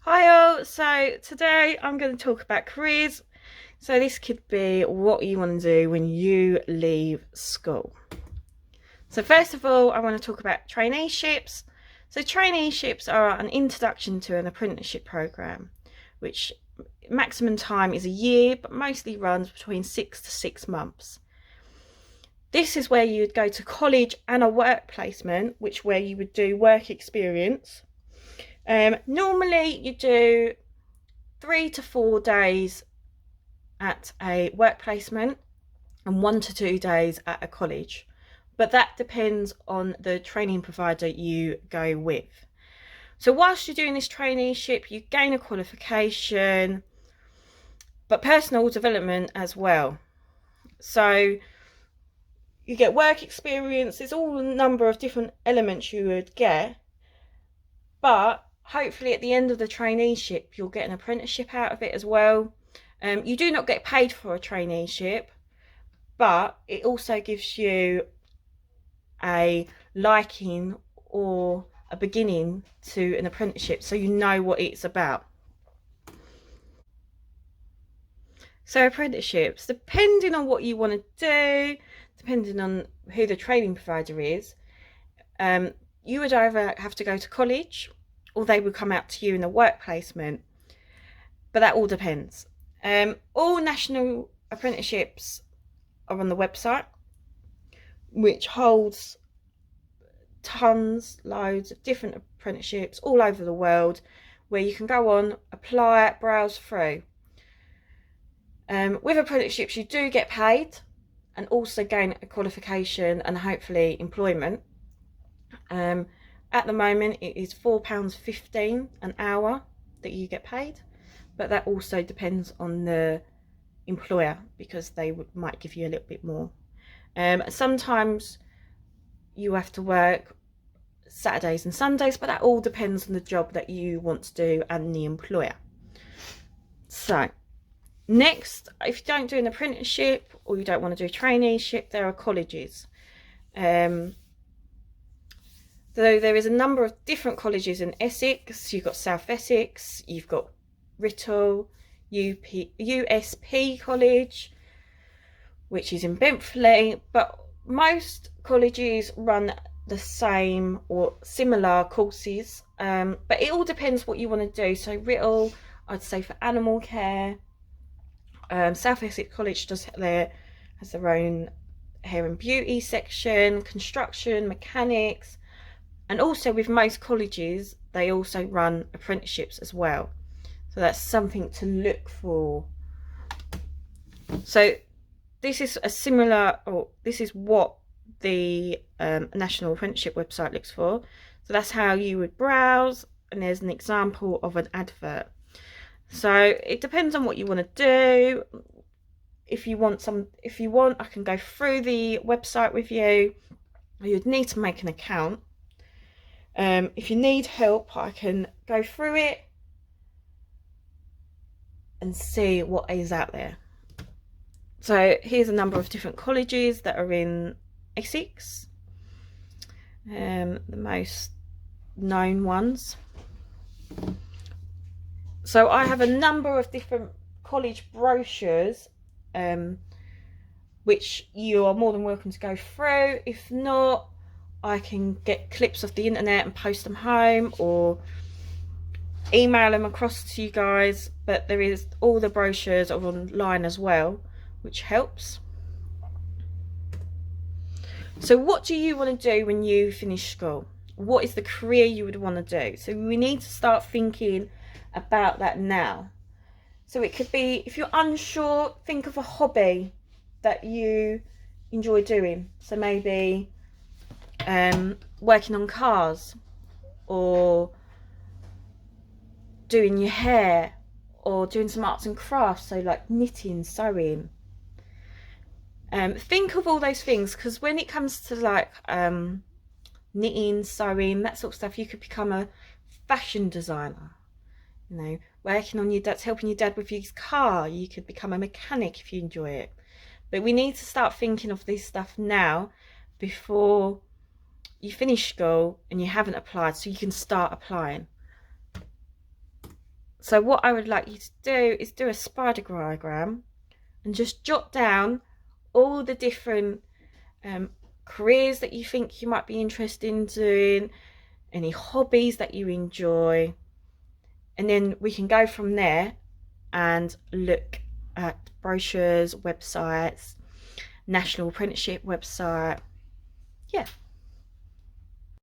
Hi all, so today I'm going to talk about careers. So this could be what you want to do when you leave school. So first of all, I want to talk about traineeships. So traineeships are an introduction to an apprenticeship program, which maximum time is a year, but mostly runs between 6 to 6 months. This is where you would go to college and a work placement, where you would do work experience. Normally you do 3 to 4 days at a work placement and 1 to 2 days at a college, but that depends on the training provider you go with. So whilst you're doing this traineeship, you gain a qualification, but personal development as well. So you get work experience. There's all a number of different elements you would get, but hopefully at the end of the traineeship you'll get an apprenticeship out of it as well. You do not get paid for a traineeship, but it also gives you a liking or a beginning to an apprenticeship, so you know what it's about. So apprenticeships, depending on what you want to do, depending on who the training provider is, you would either have to go to college or they would come out to you in a work placement, but that all depends. All national apprenticeships are on the website, which holds loads of different apprenticeships all over the world, where you can go on, apply, browse through. With apprenticeships you do get paid and also gain a qualification and hopefully employment. At the moment it is £4.15 an hour that you get paid, but that also depends on the employer because they might give you a little bit more. Sometimes you have to work Saturdays and Sundays, but that all depends on the job that you want to do and the employer. So next, if you don't do an apprenticeship or you don't want to do a traineeship, there are colleges. So there is a number of different colleges in Essex. You've got South Essex, you've got Writtle, USP College, which is in Benfleet, but most colleges run the same or similar courses, but it all depends what you want to do. So Writtle, I'd say for animal care. South Essex College has their own hair and beauty section, construction, mechanics, and also with most colleges they also run apprenticeships as well. So that's something to look for. So this is what the National Apprenticeship website looks for. So that's how you would browse, and there's an example of an advert. So it depends on what you want to do. If you want, I can go through the website with you. You'd need to make an account. If you need help, I can go through it and see what is out there. So here's a number of different colleges that are in Essex, the most known ones. So I have a number of different college brochures, which you are more than welcome to go through. If not, I can get clips off the internet and post them home or email them across to you guys, but there is all the brochures are online as well, which helps. So what do you want to do when you finish school? What is the career you would want to do? So we need to start thinking about that now. So it could be, if you're unsure, think of a hobby that you enjoy doing. So maybe working on cars, or doing your hair, or doing some arts and crafts, so like knitting, sewing. Think of all those things, because when it comes to like knitting, sewing, that sort of stuff, you could become a fashion designer. You know, working on your dad's, helping your dad with his car, you could become a mechanic if you enjoy it. But we need to start thinking of this stuff now before you finish school and you haven't applied, so you can start applying. So what I would like you to do is do a spider diagram and just jot down all the different careers that you think you might be interested in doing, any hobbies that you enjoy, and then we can go from there and look at brochures, websites, national apprenticeship website. Yeah.